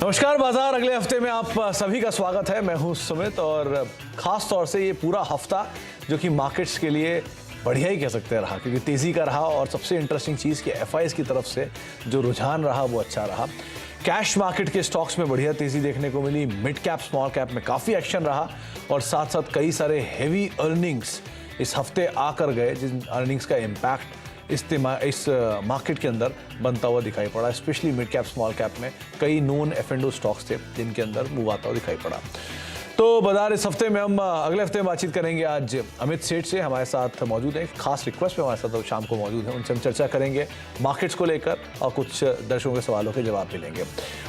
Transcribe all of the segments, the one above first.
नमस्कार बाजार, अगले हफ्ते में आप सभी का स्वागत है। मैं हूं सुमित और खास तौर से ये पूरा हफ्ता जो कि मार्केट्स के लिए बढ़िया ही कह सकते हैं रहा, क्योंकि तेजी का रहा और सबसे इंटरेस्टिंग चीज़ कि एफआईज की तरफ से जो रुझान रहा वो अच्छा रहा। कैश मार्केट के स्टॉक्स में बढ़िया तेजी देखने को मिली, मिड कैप स्मॉल कैप में काफ़ी एक्शन रहा और साथ साथ कई सारे हेवी अर्निंग्स इस हफ्ते आकर गए, जिन अर्निंग्स का इम्पैक्ट इस मार्केट के अंदर बनता हुआ दिखाई पड़ा। Specially mid cap small cap में कई नोन एफ&ओ स्टॉक्स थे जिनके अंदर मूव आता हुआ दिखाई पड़ा। तो बाजार इस हफ्ते में हम अगले हफ्ते में बातचीत करेंगे। आज अमित सेठ से हमारे साथ मौजूद हैं, खास रिक्वेस्ट पे हमारे साथ शाम को मौजूद हैं। उनसे हम चर्चा करेंगे मार्केट्स को लेकर और कुछ दर्शकों के सवालों के जवाब भी लेंगे।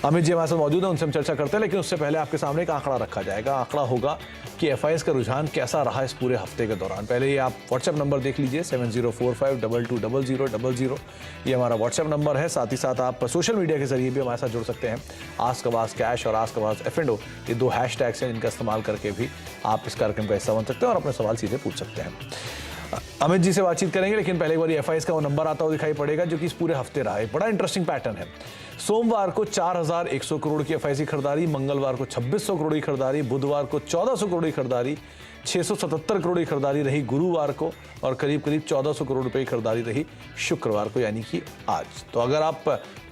अमित जी हमारे साथ मौजूद हैं, उनसे हम चर्चा करते हैं, लेकिन उससे पहले आपके सामने एक आंकड़ा रखा जाएगा। आंकड़ा होगा कि एफआईएस का रुझान कैसा रहा इस पूरे हफ्ते के दौरान। पहले ये आप व्हाट्सएप नंबर देख लीजिए 7045220000। ये हमारा व्हाट्सएप नंबर है। साथ ही साथ आप सोशल मीडिया के जरिए भी हमारे साथ जुड़ सकते हैं। आस्क अबाज कैश और आस्क अबाज एफ&ओ, ये दो हैशटैग्स हैं जिनका इस्तेमाल करके भी आप इस कार्यक्रम का हिस्सा बन सकते हैं और अपने सवाल सीधे पूछ सकते हैं। अमित जी से बातचीत करेंगे, लेकिन पहले एक बार एफआईएस का वो नंबर आता हुआ दिखाई पड़ेगा जो कि इस पूरे हफ्ते रहा है। बड़ा इंटरेस्टिंग पैटर्न है। सोमवार को 4100 करोड़ की एफआईसी खरीदारी, मंगलवार को 2600 करोड़ की खरीदारी, बुधवार को 1400 करोड़ की खरीदारी, 677 करोड़ की खरीदारी रही गुरुवार को और करीब करीब 1400 करोड़ रुपए की खरीदारी रही शुक्रवार को, यानी कि आज। तो अगर आप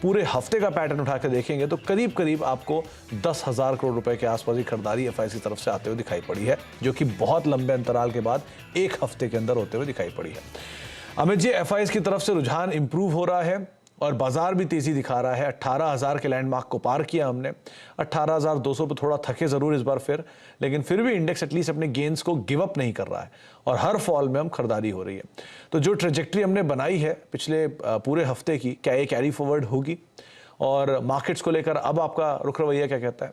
पूरे हफ्ते का पैटर्न उठा के देखेंगे तो करीब करीब आपको 10,000 करोड़ रुपए के आसपास की खरीदारी एफआईसी तरफ से आते हुए दिखाई पड़ी है, जो कि बहुत लंबे अंतराल के बाद एक हफ्ते के अंदर होते हुए दिखाई पड़ी है। अमित जी, एफआईएस की तरफ से रुझान इंप्रूव हो रहा है और बाजार भी तेजी दिखा रहा है। 18,000 के लैंडमार्क को पार किया हमने। 18,200 पर थोड़ा थके जरूर इस बार फिर, लेकिन फिर भी इंडेक्स एटलीस्ट अपने गेन्स को गिव अप नहीं कर रहा है और हर फॉल में हम खरीदारी हो रही है। तो जो ट्रेजेक्ट्री हमने बनाई है पिछले पूरे हफ्ते की, क्या ये कैरी फॉरवर्ड होगी? और मार्केट्स को लेकर अब आपका रुख रवैया क्या कहता है?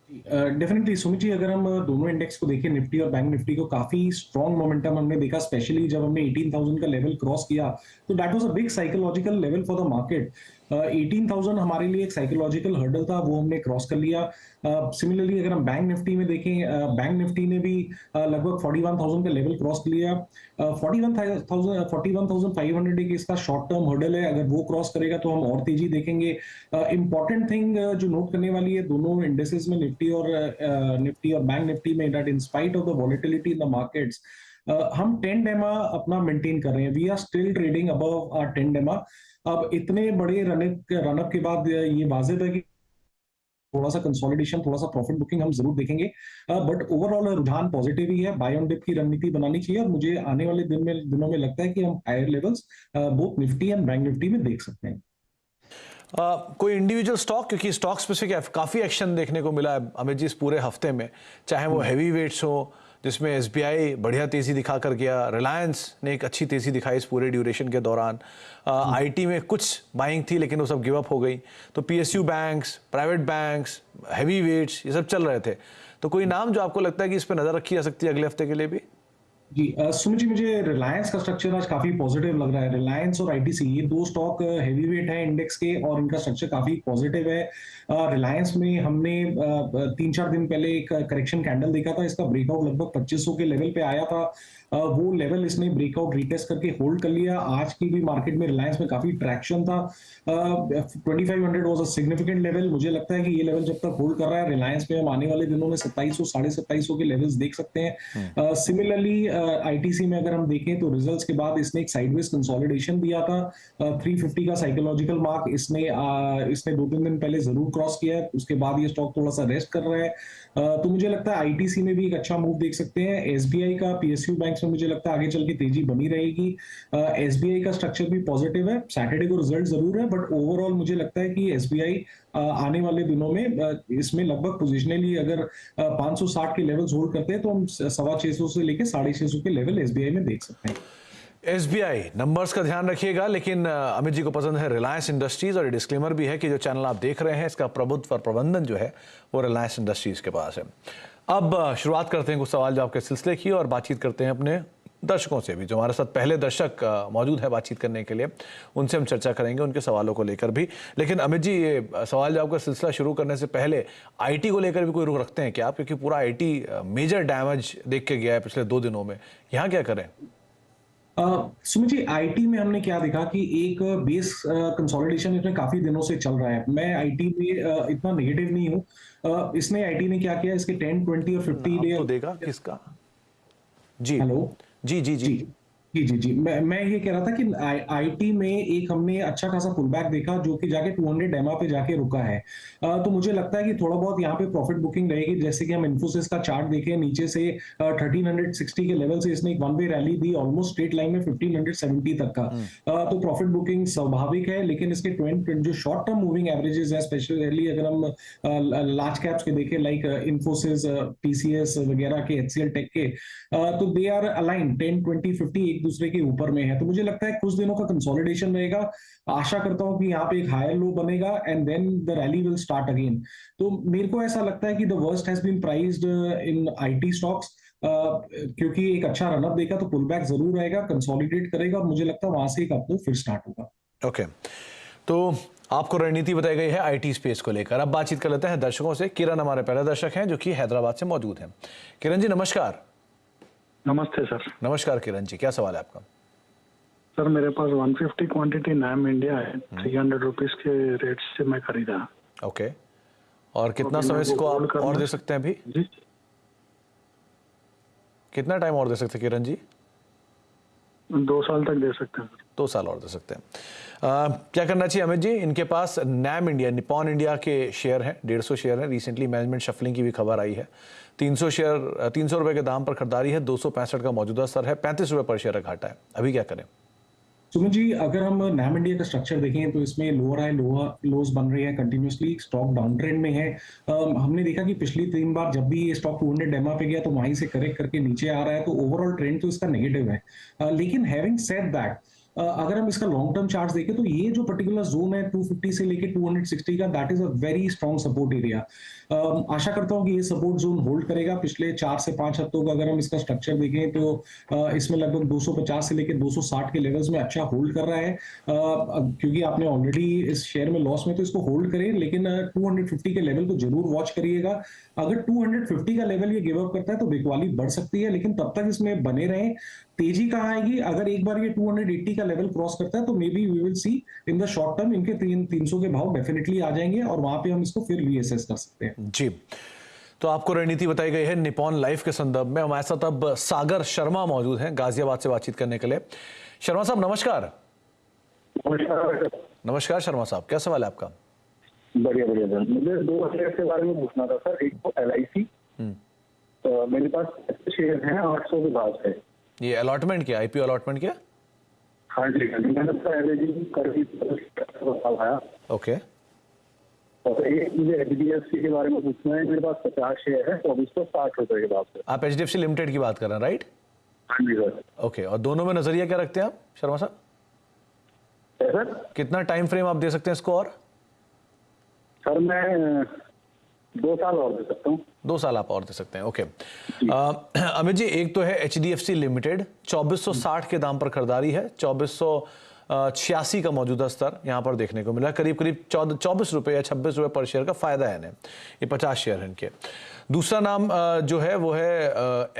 डेफिनेटली सुमित जी, अगर हम दोनों इंडेक्स को देखें, निफ्टी और बैंक निफ्टी को, काफी स्ट्रॉन्ग मोमेंटम हमने देखा। स्पेशली जब हमने 18,000 का लेवल क्रॉस किया तो that was a big psychological level for the market. 18,000 हमारे लिए एक साइकोलॉजिकल हर्डल था, वो हमने क्रॉस कर लिया। सिमिलरली अगर हम बैंक निफ्टी में देखें, बैंक निफ्टी ने भी लगभग 41,000 का लेवल क्रॉस कर लिया। 41,500 एक इसका शॉर्ट टर्म हर्डल है। अगर वो क्रॉस करेगा तो हम और तेजी देखेंगे। इंपॉर्टेंट थिंग जो नोट करने वाली है दोनों इंडेसेस में, निफ्टी और बैंक निफ्टी में, that in spite of the volatility in the markets, हम 10 डेमा अपना मेंटेन कर रहे हैं। We are still trading above our 10 DEMA. अब इतने बड़े रनअप के बाद ये वाजिब है कि थोड़ा सा कंसोलिडेशन, थोड़ा सा प्रॉफिट बुकिंग हम जरूर देखेंगे। बट ओवरऑल रुझान पॉजिटिव ही है। बाय ऑन डिप की रणनीति बनानी चाहिए और मुझे आने वाले दिनों में लगता है कि हम higher levels both Nifty and bank Nifty में देख सकते हैं। कोई इंडिविजुअल स्टॉक, क्योंकि स्टॉक स्पेसिफिक काफी एक्शन देखने को मिला है अमित जी इस पूरे हफ्ते में, चाहे वो हैवी वेट्स हो जिसमें एसबीआई बढ़िया तेजी दिखा कर गया, रिलायंस ने एक अच्छी तेजी दिखाई इस पूरे ड्यूरेशन के दौरान, आईटी में कुछ बाइंग थी लेकिन वो सब गिव अप हो गई। तो PSU banks, private banks, heavy weights, ये सब चल रहे थे। तो कोई नाम जो आपको लगता है कि इस पर नजर रखी जा सकती है अगले हफ्ते के लिए भी? जी सुमित जी, मुझे रिलायंस का स्ट्रक्चर आज काफी पॉजिटिव लग रहा है। रिलायंस और आईटीसी, ये दो स्टॉक हैवी वेट है इंडेक्स के और इनका स्ट्रक्चर काफी पॉजिटिव है। रिलायंस में हमने 3-4 दिन पहले एक करेक्शन कैंडल देखा था। इसका ब्रेकआउट लगभग 2500 के लेवल पे आया था। वो लेवल इसने ब्रेकआउट रिटेस्ट करके होल्ड कर लिया। आज की भी मार्केट में रिलायंस में काफी ट्रैक्शन था। 2500 वाज अ सिग्निफिकेंट लेवल। मुझे लगता है कि ये लेवल जब तक होल्ड कर रहा है, रिलायंस में हम आने वाले दिनों में 2700, 2750 के लेवल्स देख सकते हैं। सिमिलरली आईटीसी में अगर हम देखें तो रिजल्ट्स के बाद इसने एक साइडवेज कंसोलिडेशन दिया था। 350 का साइकोलॉजिकल मार्क इसने 2-3 दिन पहले जरूर क्रॉस किया है। उसके बाद ये स्टॉक थोड़ा सा रेस्ट कर रहा है। तो मुझे लगता है आईटीसी में भी एक अच्छा मूव देख सकते हैं। एसबीआई का, पीएसयू बैंक्स में मुझे लगता है आगे चल के तेजी बनी रहेगी। एसबीआई का स्ट्रक्चर भी पॉजिटिव है। सैटरडे को रिजल्ट जरूर है, बट ओवरऑल मुझे लगता है कि एसबीआई आने वाले दिनों में इसमें लगभग पोजिशनली अगर 560 के लेवल्स होल्ड करते हैं तो हम 625 से लेकर 650 के लेवल एसबीआई में देख सकते हैं। एसबीआई नंबर्स का ध्यान रखिएगा, लेकिन अमित जी को पसंद है रिलायंस इंडस्ट्रीज, और ये डिस्क्लेमर भी है कि जो चैनल आप देख रहे हैं इसका प्रभुत्व और प्रबंधन जो है वो रिलायंस इंडस्ट्रीज के पास है। अब शुरुआत करते हैं कुछ सवाल जवाब के सिलसिले की और बातचीत करते हैं अपने दर्शकों से भी। जो हमारे साथ पहले दर्शक मौजूद है बातचीत करने के लिए, उनसे हम चर्चा करेंगे उनके सवालों को लेकर भी। लेकिन अमित जी, ये सवाल जवाब का सिलसिला शुरू करने से पहले आईटी को लेकर भी कोई रुख रखते हैं क्या आप? क्योंकि पूरा आईटी मेजर डैमेज देख के गया है पिछले 2 दिनों में, यहाँ क्या करें? सुमित जी, आईटी में हमने क्या देखा कि एक बेस कंसोलिडेशन इसमें काफी दिनों से चल रहा है। मैं आईटी में इतना नेगेटिव नहीं हूँ। इसने आईटी ने क्या किया, इसके 10, 20 और 50 नाम डे। तो देगा किसका? जी हेलो। जी जी जी। जी जी, मैं ये कह रहा था कि आईटी में एक हमने अच्छा खासा पुल बैक देखा जो कि जाके 200 डेमा पे जाके रुका है। तो मुझे लगता है कि थोड़ा बहुत यहाँ पे प्रॉफिट बुकिंग रहेगी। जैसे कि हम इन्फोसिस का चार्ट देखें, नीचे से 1360 के लेवल से इसने एक वन वे रैली दी ऑलमोस्ट स्ट्रेट लाइन में 1570 तक का। तो प्रॉफिट बुकिंग स्वाभाविक है, लेकिन इसके जो शॉर्ट टर्म मूविंग एवरेजेस है, स्पेशली अगर हम लार्ज कैप्स के देखें लाइक इन्फोसिस, टीसीएस वगैरह के, एचसीएल टेक के, तो दे आर अलाइन 10, 20, 50 एक दूसरे के ऊपर में है। तो मुझे लगता है कुछ दिनों का कंसोलिडेशन रहेगा। आशा करता हूं कि यहाँ पे एक हायर लो बनेगा and then the rally will start again. तो मेरे को ऐसा लगता है कि the worst has been priced in IT stocks, क्योंकि एक अच्छा रनअप देगा तो पुल बैक जरूर आएगा, कंसोलिडेट करेगा और मुझे लगता है वहां से एक अपो फिर स्टार्ट होगा। ओके, तो आपको रणनीति बताई गई है आईटी स्पेस को लेकर। अब बातचीत कर लेते हैं दर्शकों से। किरण हमारे पहले दर्शक हैं जो कि हैदराबाद से मौजूद हैं। किरण जी नमस्कार। नमस्ते सर। नमस्कार किरण जी, क्या सवाल है आपका? सर मेरे पास 150 क्वांटिटी नैम इंडिया है, 300 रुपीज के रेट से मैं खरीदा। ओके, और कितना अभी समय मेरे को इसको होल्ड आप करना और है। दे सकते हैं अभी? जी, कितना टाइम और दे सकते हैं किरण जी? 2 साल तक दे सकते हैं सर। 2 साल और दे सकते हैं। क्या करना चाहिए अमित जी? इनके पास नैम इंडिया, निपॉन इंडिया के शेयर हैं, 150 शेयर हैं। रिसेंटली मैनेजमेंट शफलिंग की भी खबर आई है। 300 शेयर, 300 रुपए के दाम पर खरीदारी है। 265 का मौजूदा स्तर है। 35 रुपए पर शेयर का घाटा है। अभी क्या करें? सुमित जी, अगर हम नैम इंडिया का स्ट्रक्चर देखें तो इसमें लोअर हाई लोअर लोज बन रहे हैं कंटिन्यूसली। स्टॉक डाउन ट्रेंड में है। हमने देखा कि पिछली 3 बार जब भी ये स्टॉक 200 डेमा पे गया तो वहीं से करेक्ट करके नीचे आ रहा है। तो ओवरऑल ट्रेंड तो इसका नेगेटिव है। लेकिन हैविंग सेड दैट, अगर हम इसका लॉन्ग टर्म चार्ट देखें तो ये जो पर्टिकुलर जोन है 250 से लेके 260 का, that is a very strong support area. आशा करता हूं कि ये सपोर्ट जोन होल्ड करेगा। पिछले 4 से 5 हफ्तों का अगर हम इसका स्ट्रक्चर देखें तो इसमें लगभग 250 से लेके 260 के लेवल्स में अच्छा होल्ड कर रहा है। क्योंकि आपने ऑलरेडी इस शेयर में लॉस में, तो इसको होल्ड करें, लेकिन 250 के लेवल को जरूर वॉच करिएगा। अगर 250 का लेवल ये गिव अप करता है तो बिकवाली बढ़ सकती है, लेकिन तब तक इसमें बने रहें। तेजी कहाँ आएगी? अगर एक बार ये 280 का लेवल क्रॉस करता है तो maybe we will see in the short term इनके 300 के भाव डेफिनेटली आ जाएंगे और वहां पे हम इसको फिर रीअसेस कर सकते हैं। जी, तो आपको रणनीति बताई गई है निपॉन लाइफ के संदर्भ में। हमारे साथ अब सागर शर्मा मौजूद हैं गाजियाबाद से बातचीत करने के लिए। शर्मा साहब नमस्कार। नमस्कार शर्मा साहब, क्या सवाल है आपका? बढ़िया बढ़िया सर, मुझे 2 शेयर के बारे में पूछना था सर। एक तो LIC, मेरे पास शेयर हैं 800 के भाव से। ये अलॉटमेंट क्या, आईपीओ अलॉटमेंट क्या? हाँ जी, मैंने तो एवरेजिंग कर दी आया। ओके, और एक मुझे HDFC के बारे में पूछना है। मेरे पास 50 शेयर है 2460 रुपए के भाव से। आप HDFC लिमिटेड की बात कर रहे हैं राइट? हाँ जी सर। ओके, और दोनों में नजरिया क्या रखते हैं आप शर्मा साहब? सर कितना टाइम फ्रेम आप दे सकते हैं इसको? और सर मैं 2 साल और दे सकता हूँ। 2 साल आप और दे सकते हैं। ओके, अमित जी, एक तो है HDFC लिमिटेड, 2460 के दाम पर खरीदारी है। 2486 का मौजूदा स्तर यहाँ पर देखने को मिला। करीब करीब 24 रुपये या 26 रुपये पर शेयर का फायदा है इन्हें। ये 50 शेयर हैं इनके। दूसरा नाम जो है वो है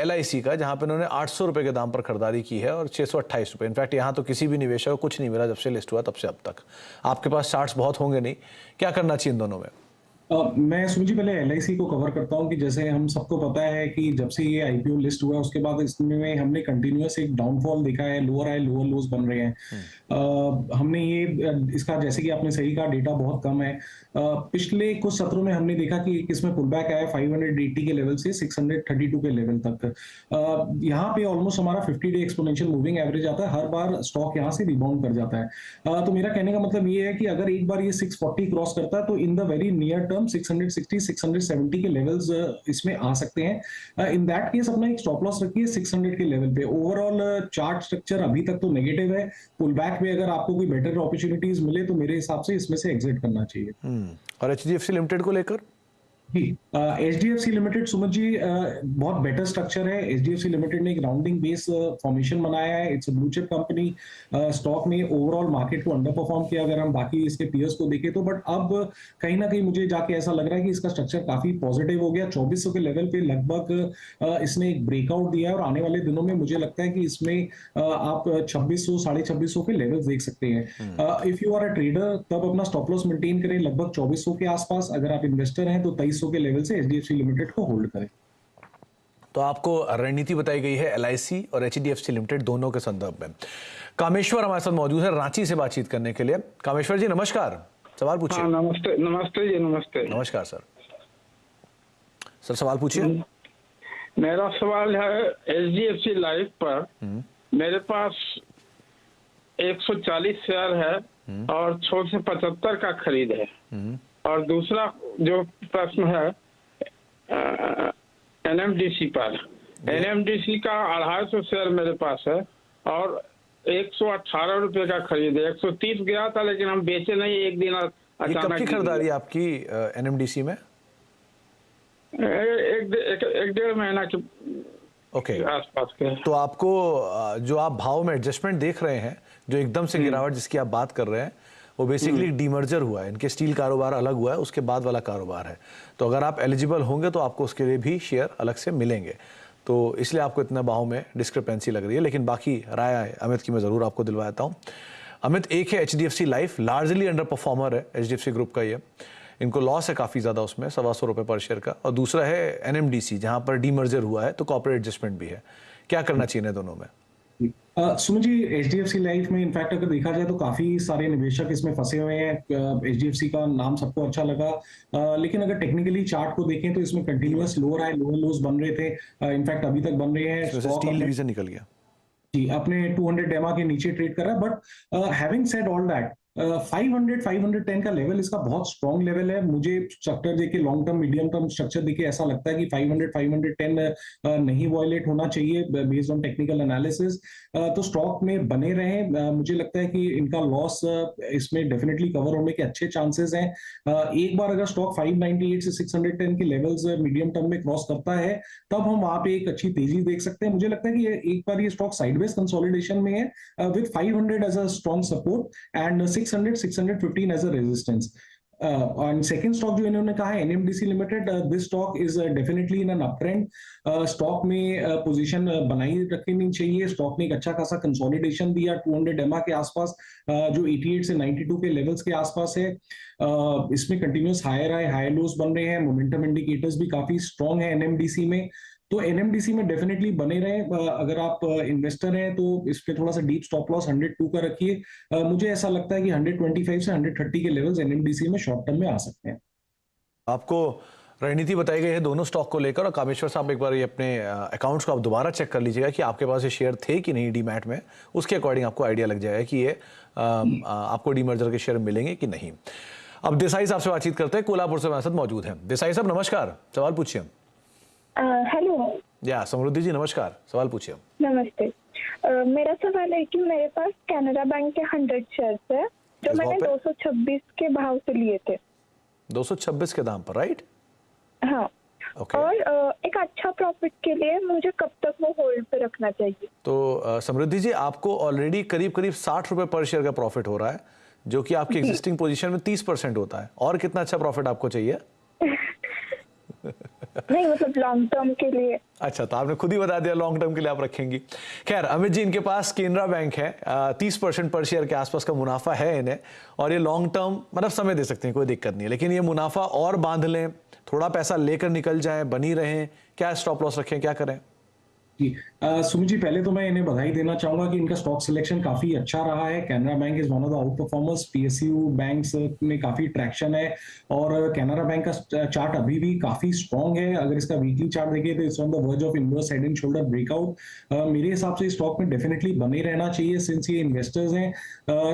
LIC का, जहाँ पे उन्होंने 800 रुपये के दाम पर खरीदारी की है और 628 रुपये। इनफैक्ट यहाँ तो किसी भी निवेशक को कुछ नहीं मिला जब से लिस्ट हुआ तब से अब तक। आपके पास चार्ट्स बहुत होंगे नहीं, क्या करना चाहिए इन दोनों में? मैं सुमित जी पहले LIC को कवर करता हूं कि जैसे हम सबको पता है कि जब से ये IPO लिस्ट हुआ उसके बाद इसमें हमने कंटिन्यूअस एक डाउनफॉल देखा है। लोअर हाई लोअर लोज बन रहे हैं। हमने ये इसका, जैसे कि आपने सही कहा, डेटा बहुत कम है। पिछले कुछ सत्रों में हमने देखा कि किसमें पुल बैक आया 580 के लेवल से 632 के लेवल तक। यहाँ पे ऑलमोस्ट हमारा 50 डे एक्सपोनेंशियल मूविंग एवरेज आता है। हर बार स्टॉक यहाँ से रिबाउंड कर जाता है। तो मेरा कहने का मतलब ये है कि अगर एक बार ये 640 क्रॉस करता है तो in the very near term 660 670 के लेवल्स इसमें आ सकते हैं। इन दैट केस अपना एक स्टॉप लॉस रखिए 600 के लेवल पे। ओवरऑल चार्ट स्ट्रक्चर अभी तक तो नेगेटिव है। पुल बैक में अगर आपको कोई बेटर अपॉर्चुनिटीज मिले तो मेरे हिसाब से इसमें से एग्जिट करना चाहिए। और HDFC लिमिटेड को लेकर? जी, एचडीएफसी लिमिटेड सुमित जी, बहुत बेटर स्ट्रक्चर है। एचडीएफसी लिमिटेड ने एक राउंडिंग बेस फॉर्मेशन बनाया है। It's a blue chip company. Stock ने ओवरऑल मार्केट को अंडर परफॉर्म किया अगर हम बाकी इसके पीयर्स को देखें तो, बट अब कहीं ना कहीं मुझे जाके ऐसा लग रहा है कि इसका स्ट्रक्चर काफी पॉजिटिव हो गया। 2400 के लेवल पे लगभग इसने एक ब्रेकआउट दिया है और आने वाले दिनों में मुझे लगता है कि इसमें आप 2600 2650 के लेवल्स देख सकते हैं। If you are a trader तब अपना स्टॉप लॉस मेंटेन करें लगभग 2400 के आसपास। अगर आप इन्वेस्टर हैं तो 2300 के लेवल से एचडीएफसी लिमिटेड को होल्ड करें। तो आपको रणनीति बताई गई है एलआईसी और एचडीएफसी लिमिटेड दोनों के संदर्भ में। कामेश्वर हमारे साथ मौजूद है रांची से बातचीत करने के लिए। कामेश्वर जी नमस्कार, सवाल पूछिए। हाँ, नमस्ते नमस्ते जी, नमस्ते। नमस्कार सर। सर सवाल पूछिए। मेरा सवाल है एचडीएफसी लाइफ पर मेरे पास 140 शेयर है और 675 का खरीद है। और दूसरा जो प्रश्न है एनएमडीसी पर, एनएमडीसी का 250 शेयर मेरे पास है और 118 रुपए का खरीद है। 130 गया था लेकिन हम बेचे नहीं, एक दिन ये कब अचानक की खरीदारी आपकी एनएमडीसी में? एक डेढ़ महीना के ओके आसपास के। तो आपको जो आप भाव में एडजस्टमेंट देख रहे हैं, जो एकदम से गिरावट जिसकी आप बात कर रहे हैं, वो बेसिकली डीमर्जर हुआ है। इनके स्टील कारोबार अलग हुआ है, उसके बाद वाला कारोबार है। तो अगर आप एलिजिबल होंगे तो आपको उसके लिए भी शेयर अलग से मिलेंगे। तो इसलिए आपको इतना भाव में डिस्क्रिपेंसी लग रही है। लेकिन बाकी राय अमित की मैं ज़रूर आपको दिलवाता हूँ। अमित, एक है HDFC life, largely under performer है एचडीएफसी ग्रुप का ये। इनको लॉस है काफ़ी ज़्यादा उसमें, 125 रुपये पर शेयर का। और दूसरा है एनएमडीसी, जहाँ पर डीमर्जर हुआ है तो कॉर्पोरेट एडजस्टमेंट भी है। क्या करना चाहिए दोनों में? सुमित जी, एचडीएफसी लाइफ में इनफैक्ट अगर देखा जाए तो काफी सारे निवेशक इसमें फंसे हुए हैं। एचडीएफसी का नाम सबको अच्छा लगा, लेकिन अगर टेक्निकली चार्ट को देखें तो इसमें कंटिन्यूअस लोअर हाई लोअर लोज बन रहे थे। इनफैक्ट अभी तक बन रहे हैं। स्टील डिवीजन निकल गया जी, अपने 200 डेमा के नीचे ट्रेड कर रहा है। But having said all that, 500 510 का लेवल इसका बहुत स्ट्रॉन्ग लेवल है। मुझे स्ट्रक्चर देखे, long term medium term structure देखे ऐसा लगता है कि 500 510 नहीं वॉयलेट होना चाहिए बेस्ड ऑन टेक्निकल एनालिसिस। तो स्टॉक में बने रहे। मुझे लगता है कि इनका लॉस इसमें डेफिनेटली कवर होने के अच्छे चांसेस हैं। एक बार अगर स्टॉक 598 से 610 के लेवल्स मीडियम टर्म में क्रॉस करता है तब हम वहां पे एक अच्छी तेजी देख सकते हैं। मुझे लगता है कि एक बार ये स्टॉक साइडवेज कंसोलिडेशन में है with 500 as a strong support and 600 615 as a resistance. और सेकंड स्टॉक जो इन्होंने कहा है NMDC limited, this stock is definitely in an up trend. Stock में पोजीशन बनाई रखनी चाहिए। स्टॉक ने एक अच्छा खासा कंसोलिडेशन दिया 200 एमआ के आसपास, जो 88 से 92 के लेवल्स के आसपास है। इसमें कंटिन्यूस हायर हाई हाई लोज बन रहे हैं। मोमेंटम इंडिकेटर्स भी काफी स्ट्रॉन्ग है एनएमडीसी में। तो एनएमडीसी में डेफिनेटली बने रहे। अगर आप इन्वेस्टर हैं तो इस पे थोड़ा सा डीप स्टॉप लॉस 102 का रखिए। मुझे ऐसा लगता है कि 125 से 130 के लेवल्स एनएमडीसी में शॉर्ट टर्म में आ सकते हैं। आपको रणनीति बताई गई है दोनों स्टॉक को लेकर। और कामेश्वर साहब, एक बार ये अपने अकाउंट्स को आप दोबारा चेक कर लीजिएगा कि आपके पास ये शेयर थे कि नहीं डीमैट में। उसके अकॉर्डिंग आपको आइडिया लग जाएगा कि ये आपको डीमर्जर के शेयर मिलेंगे कि नहीं। अब देसाई साहब से बातचीत करते हैं, कोल्हापुर से हमारे साथ मौजूद हैं। देसाई साहब नमस्कार, सवाल पूछिए। हेलो। या समृद्धि जी नमस्कार, सवाल पूछिए। नमस्ते। मेरा सवाल है कि मेरे पास कैनरा बैंक के 100 शेयर्स है जो मैंने 226 के भाव से लिए थे। 226 के दाम पर, राइट? हाँ। Okay. और एक अच्छा प्रॉफिट के लिए मुझे कब तक वो होल्ड पे रखना चाहिए? तो समृद्धि जी, आपको ऑलरेडी करीब करीब 60 रुपए पर शेयर का प्रॉफिट हो रहा है, जो कि आपकी एग्जिस्टिंग पोजीशन में 30% होता है। और कितना अच्छा प्रॉफिट आपको चाहिए? नहीं, मतलब लॉन्ग टर्म के लिए। अच्छा, तो आपने खुद ही बता दिया लॉन्ग टर्म के लिए आप रखेंगी। खैर अमित जी, इनके पास केनरा बैंक है, 30% पर शेयर के आसपास का मुनाफा है इन्हें। और ये लॉन्ग टर्म मतलब समय दे सकते हैं, कोई दिक्कत नहीं है। लेकिन ये मुनाफा और बांध लें, थोड़ा पैसा लेकर निकल जाएं, बनी रहें, क्या स्टॉप लॉस रखें, क्या करें? जी, सुमित जी, पहले तो मैं इन्हें बधाई देना चाहूंगा कि इनका स्टॉक सिलेक्शन काफी अच्छा रहा है। Canara bank is one of the out performers. PSU banks में काफी ट्रैक्शन है और कैनरा बैंक का चार्ट अभी भी काफी स्ट्रॉन्ग है। अगर इसका वीकली चार्ट देखिए तो it's on the verge of inverse head and shoulder breakout. मेरे हिसाब से स्टॉक में डेफिनेटली बने रहना चाहिए सिंस ये इन्वेस्टर्स हैं।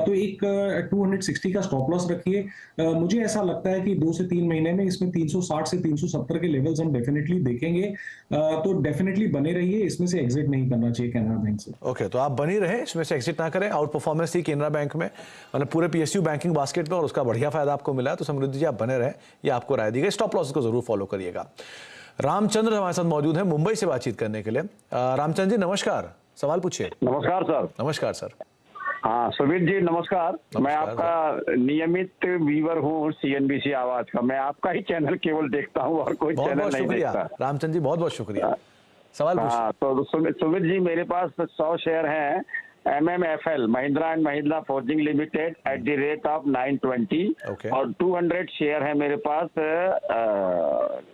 तो एक 260 का स्टॉप लॉस रखिए। मुझे ऐसा लगता है कि 2 से 3 महीने में इसमें 360 से 370 के लेवल्स हम डेफिनेटली देखेंगे। तो डेफिनेटली बने रहिए। इसमें से एग्जिट नहीं करना चाहिए कैनरा बैंक से। ओके, तो आप बनी रहे, इसमें से एग्जिट ना करें। आउट परफॉर्मेंस थी केनरा बैंक में, मतलब पूरे पीएसयू बैंकिंग बास्केट में, और उसका बढ़िया फायदा आपको मिला है। तो समृद्धि जी आप बने रहे, ये आपको राय दी गई। स्टॉप लॉस को जरूर फॉलो करिएगा। रामचंद्र हमारे साथ मौजूद है मुंबई से बातचीत करने के लिए। रामचंद्र जी नमस्कार, सवाल पूछिए। नमस्कार सर। नमस्कार सर। हाँ सुमित जी नमस्कार। मैं आपका नियमित व्यूअर हूँ सीएनबीसी आवाज का। मैं आपका ही चैनल केवल देखता हूँ और कोई बहुत चैनल बहुत नहीं शुक्रिया देखता। रामचंद्र जी, बहुत बहुत शुक्रिया। सवाल पूछिए। हाँ तो सुमित जी मेरे पास 100 शेयर हैं MMFL Mahindra and Mahindra forging limited at the rate of 920 Okay. और 200 शेयर है मेरे पास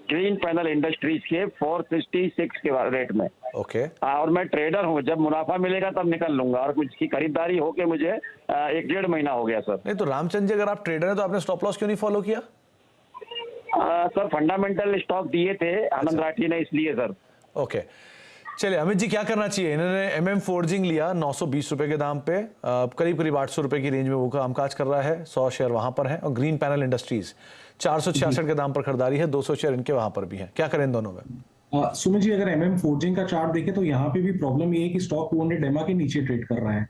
ग्रीन पैनल इंडस्ट्रीज के 466 के रेट में। ओके, और मैं ट्रेडर हूँ, जब मुनाफा मिलेगा तब निकल लूंगा, और कुछ की खरीदारी होके मुझे 1-1.5 महीना हो गया सर। नहीं तो रामचंद्र जी अगर आप ट्रेडर हैं तो आपने स्टॉप लॉस क्यों नहीं फॉलो किया? सर फंडामेंटल स्टॉक दिए थे आनंद राठी ने, इसलिए सर। ओके, चलिए अमित जी क्या करना चाहिए? इन्होंने MM फोर्जिंग लिया 920 रुपए के दाम पे, करीब करीब 800 रुपए की रेंज में वो कामकाज कर रहा है। 100 शेयर वहां पर है, और ग्रीन पैनल इंडस्ट्रीज 466 के दाम पर खरीदारी है, 200 शेयर इनके वहां पर भी है। क्या करें इन दोनों में? सुमित जी अगर MM फोर्जिंग का चार्ट देखें तो यहाँ पे भी प्रॉब्लम ये है कि स्टॉक 200 EMA के नीचे ट्रेड कर रहा है।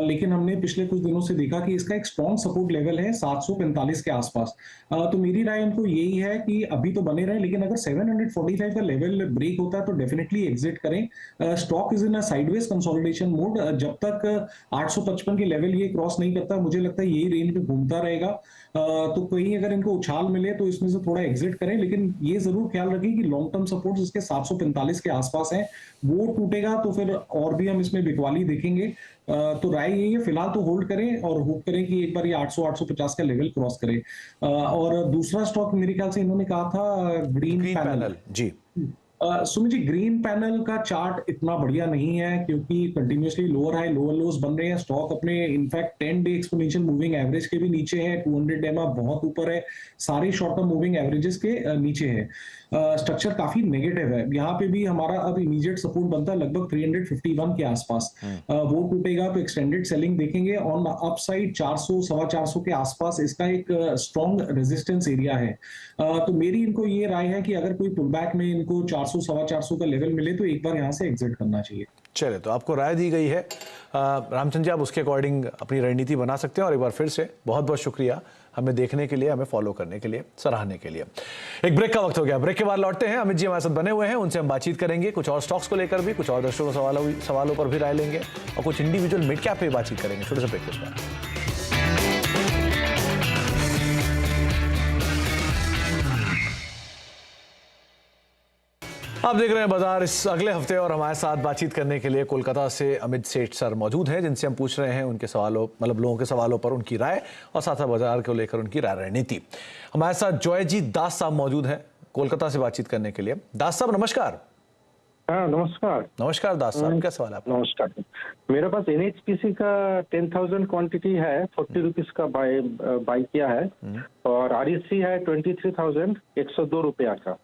लेकिन हमने पिछले कुछ दिनों से देखा कि इसका एक स्ट्रॉन्ग सपोर्ट लेवल है 745 के आसपास। तो मेरी राय इनको यही है कि अभी तो बने रहे, लेकिन अगर 745 का लेवल ब्रेक होता है तो डेफिनेटली एग्जिट करें। Stock is in a sideways consolidation mode. जब तक 855 के लेवल ये क्रॉस नहीं करता, मुझे लगता है यही रेंज में घूमता रहेगा। तो कहीं अगर इनको उछाल मिले तो इसमें से थोड़ा एग्जिट करें, लेकिन ये जरूर ख्याल रखें कि लॉन्ग टर्म सपोर्ट इसके 745 के आसपास है, वो टूटेगा तो फिर और भी हम इसमें बिकवाली देखेंगे। तो राय यही है फिलहाल तो होल्ड करें और होप करें कि एक बार ये 800-850 का लेवल क्रॉस करे। और दूसरा स्टॉक मेरे ख्याल से इन्होंने कहा था ग्रीन पैनल जी। सुमित जी ग्रीन पैनल का चार्ट इतना बढ़िया नहीं है, क्योंकि कंटिन्यूअसली लोअर हाई लोअर लोज बन रहे हैं। स्टॉक अपने in fact 10 day exponential moving average के भी नीचे है, 200 EMA बहुत ऊपर है, सारे शॉर्ट टर्म मूविंग एवरेजेस के नीचे है। स्ट्रक्चर काफी नेगेटिव है। यहाँ पे भी हमारा अब इमीडिएट सपोर्ट बनता है लगभग 351 के आसपास। वो टूटेगा तो एक्सटेंडेड सेलिंग देखेंगे। ऑन अपसाइड 400 425 के आसपास इसका एक स्ट्रॉन्ग रेजिस्टेंस एरिया है। तो मेरी इनको ये राय है कि अगर कोई पुलबैक में इनको 400 425 का लेवल मिले तो एक बार यहाँ से एग्जिट करना चाहिए। चलिए, तो आपको राय दी गई है रामचंद्र जी, आप उसके अकॉर्डिंग अपनी रणनीति बना सकते हैं। और एक बार फिर से बहुत बहुत शुक्रिया हमें देखने के लिए, हमें फॉलो करने के लिए, सराहने के लिए। एक ब्रेक का वक्त हो गया, ब्रेक के बाद लौटते हैं। अमित जी हमारे साथ बने हुए हैं, उनसे हम बातचीत करेंगे, कुछ और स्टॉक्स को लेकर भी, कुछ और दर्शकों सवालों पर भी राय लेंगे, और कुछ इंडिविजुअल मिड कैप पे बातचीत करेंगे। छोटे से ब्रेक के बाद आप देख रहे हैं बाजार इस अगले हफ्ते, और हमारे साथ बातचीत करने के लिए कोलकाता से अमित सेठ सर मौजूद हैं, जिनसे हम पूछ रहे हैं उनके सवालों, मतलब लोगों के सवालों पर उनकी राय, और साथ साथ बाजार को लेकर उनकी राय रणनीति। हमारे साथ जॉयजीत दास साहब मौजूद हैं कोलकाता से बातचीत करने के लिए। दास साहब नमस्कार। हाँ नमस्कार। नमस्कार दास साहब, क्या सवाल है आपका? नमस्कार। मेरे पास NHPC का 10,000 क्वांटिटी है, 40 रुपीज का बाई किया है, और REC है 23,000 102 रुपया का।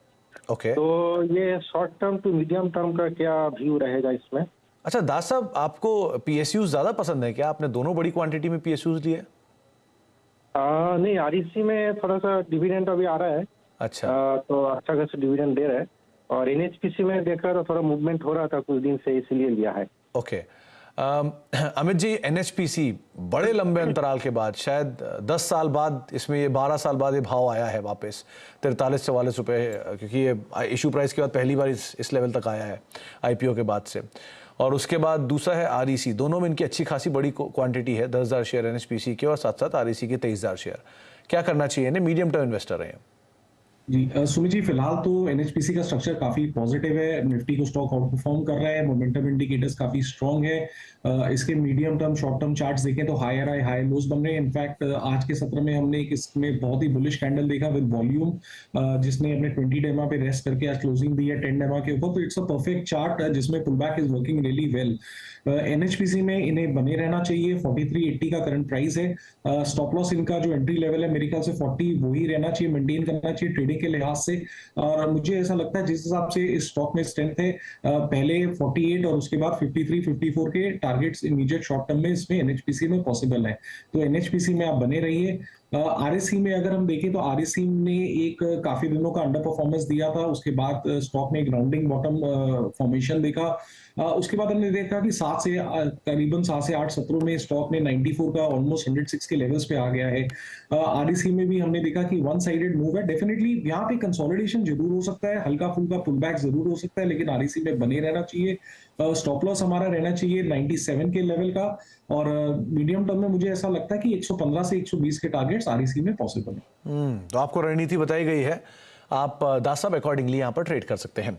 ओके, तो ये short term to medium term का क्या व्यू रहेगा इसमें? अच्छा दास साहब, आपको PSUs ज्यादा पसंद है क्या? आपने दोनों बड़ी क्वांटिटी में PSUs लिए? नहीं, REC में थोड़ा सा डिविडेंड अभी आ रहा है। अच्छा, तो अच्छा खासा डिविडेंड दे रहा है, और NHPC में देखा तो थोड़ा मूवमेंट हो रहा था कुछ दिन से, इसीलिए लिया है। ओके। अमित जी, NHPC बड़े लंबे अंतराल के बाद, शायद 10 साल बाद, इसमें ये 12 साल बाद ये भाव आया है वापस 43-44 रुपए, क्योंकि ये इशू प्राइस के बाद पहली बार इस लेवल तक आया है IPO के बाद से। और उसके बाद दूसरा है REC, दोनों में इनकी अच्छी खासी बड़ी क्वांटिटी है, 10,000 शेयर NHPC के, और साथ साथ REC के 23,000 शेयर। क्या करना चाहिए? मीडियम टर्म इन्वेस्टर है जी सुमित जी, फिलहाल तो NHPC का स्ट्रक्चर काफी पॉजिटिव है। निफ्टी को स्टॉक आउट परफॉर्म कर रहा है, मोमेंटम इंडिकेटर्स काफी स्ट्रांग है। इसके medium term short term charts देखें तो हायर हाई लोज बन रहे हैं। इनफैक्ट आज के सत्र में हमने एक इसमें बहुत ही बुलिश कैंडल देखा विद वॉल्यूम, जिसने अपने 20 EMA पे रेस्ट करके आज क्लोजिंग दी है 10 EMA के ऊपर। तो इट्स अ परफेक्ट चार्ट जिसमें pullback is working really well. NHPC में इन्हें बने रहना चाहिए। 4380 का करंट प्राइस है। स्टॉप लॉस इनका जो एंट्री लेवल है मेरे ख्याल से 40 वही रहना चाहिए, मेंटेन करना चाहिए ट्रेडिंग के लिहाज से। और मुझे ऐसा लगता है जिस हिसाब से इस स्टॉक में स्ट्रेंथ है, पहले 48 और उसके बाद 53 54 के टारगेट्स इमीडिएट शॉर्ट टर्म में इसमें NHPC में पॉसिबल है। तो NHPC में आप बने रहिए। आरएससी में अगर हम देखें तो आरएससी ने एक काफी दिनों का अंडर परफॉर्मेंस दिया था, उसके बाद स्टॉक ने एक राउंडिंग बॉटम फॉर्मेशन देखा। उसके बाद हमने देखा कि करीबन 7 से 8 सत्रों में स्टॉक ने 94 का ऑलमोस्ट 106 के लेवल्स पे आ गया है। आरएससी में भी हमने देखा कि वन साइडेड मूव है। डेफिनेटली यहाँ पे कंसोलिडेशन जरूर हो सकता है, हल्का फुल्का पुल बैक जरूर हो सकता है, लेकिन आरएससी में बने रहना चाहिए। स्टॉप लॉस हमारा रहना चाहिए 97 के लेवल का, और मीडियम टर्म में मुझे ऐसा लगता है कि 115 से 120 के टारगेट्स आरएससी में पॉसिबल है। तो आपको रणनीति बताई गई है, आप दास साहब अकॉर्डिंगली यहाँ पर ट्रेड कर सकते हैं।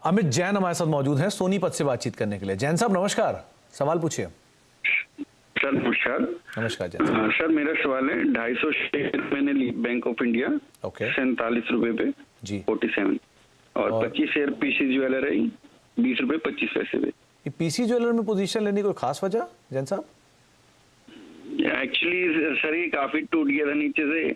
अमित जैन हमारे साथ मौजूद हैं सोनीपत से बातचीत करने के लिए। जैन साहब नमस्कार, सवाल पूछिए। सर नमस्कार। नमस्कार जैन साहब। सर मेरा सवाल है 250 शेयर मैंने ली बैंक ऑफ इंडिया, ओके, 47 रुपए पे जी 47, और 25 शेयर पीसी ज्वेलर है 20 रुपए 25 पैसे पे। ये पीसी ज्वेलर में पोजीशन लेने की कोई खास वजह जैन साहब? एक्चुअली सर ये काफी टूट गया था नीचे से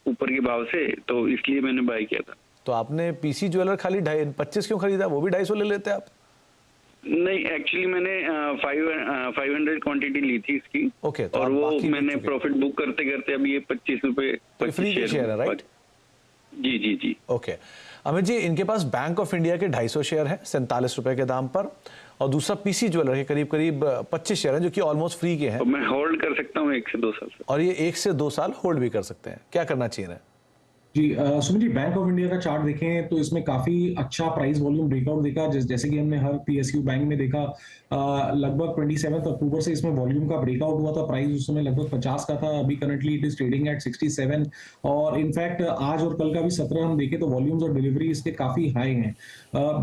ऊपर के भाव से, तो इसलिए मैंने बाय किया था। तो आपने पीसी ज्वेलर खाली 25 क्यों खरीदा? वो भी 250 ले लेते आप। नहीं, एक्चुअली मैंने 500 क्वांटिटी ली थी इसकी, ओके, तो और आप वो बाकी मैंने प्रॉफिट बुक करते करते अब ये 25 रुपए तो फ्री शेयर है, राइट? जी जी जी। ओके अमित जी, इनके पास बैंक ऑफ इंडिया के 250 शेयर है 47 रुपए के दाम पर, और दूसरा पीसी ज्वेलर के करीब करीब 25 शेयर है जो कि ऑलमोस्ट फ्री के हैं। तो मैं होल्ड कर सकता हूँ 1 से 2 साल से, और ये 1 से 2 साल होल्ड भी कर सकते हैं। क्या करना चाहिए? जी Sumit ji, bank of India का चार्ट देखें तो इसमें काफी अच्छा प्राइस वॉल्यूम ब्रेकआउट देखा, जैसे कि हमने हर पीएसयू बैंक में देखा। लगभग 27 अक्टूबर से इसमें वॉल्यूम का ब्रेकआउट हुआ था। प्राइस उस समय लगभग 50 का था, अभी currently it is trading at 67, और इनफैक्ट आज और कल का भी 17 हम देखें तो वॉल्यूम्स और डिलीवरी इसके काफी हाई हैं।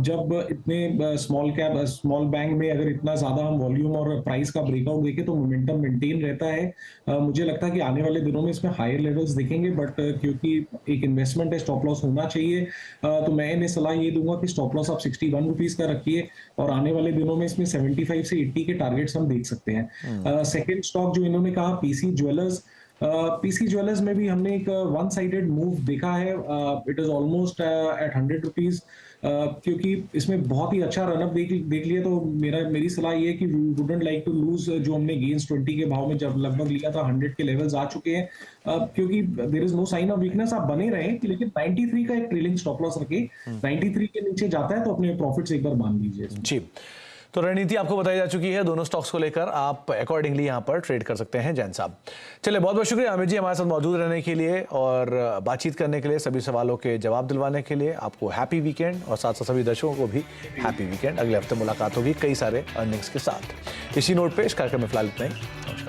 जब इतने स्मॉल बैंक में अगर इतना ज्यादा हम वॉल्यूम और प्राइस का ब्रेकआउट देखें तो मोमेंटम मेंटेन रहता है। मुझे लगता है कि आने वाले दिनों में इसमें हायर लेवल्स दिखेंगे, बट क्योंकि एक इन्वेस्टमेंट है, स्टॉप लॉस होना चाहिए। तो मैं इन्हें सलाह ये दूंगा कि स्टॉप लॉस आप 61 रुपीज का रखिए, और आने वाले दिनों में इसमें 75 से 80 के टारगेट्स हम देख सकते हैं। सेकंड स्टॉक जो इन्होंने कहा पीसी ज्वेलर्स में भी हमने एक वन साइडेड मूव देखा है। It is almost at 100 rupees, क्योंकि इसमें बहुत ही अच्छा रनअप देख लिया। तो मेरी सलाह ये है कि we wouldn't like to lose जो हमने गेन्स 20 के भाव में जब लगभग लिया था 100 के लेवल्स आ चुके हैं, क्योंकि there is no sign of weakness. आप बने रहें, लेकिन 93 का एक ट्रेलिंग स्टॉप लॉस रखे। 93 के नीचे जाता है तो अपने प्रॉफिट्स एक बार मान लीजिए जी। तो रणनीति आपको बताई जा चुकी है, दोनों स्टॉक्स को लेकर आप अकॉर्डिंगली यहाँ पर ट्रेड कर सकते हैं। जैन साहब चलिए, बहुत बहुत शुक्रिया अमित जी हमारे साथ मौजूद रहने के लिए और बातचीत करने के लिए, सभी सवालों के जवाब दिलवाने के लिए। आपको हैप्पी वीकेंड, और साथ साथ सभी दर्शकों को भी हैप्पी वीकेंड। अगले हफ्ते मुलाकात होगी कई सारे अर्निंग्स के साथ। इसी नोट पे इस कार्यक्रम में फिलहाल इतना ही।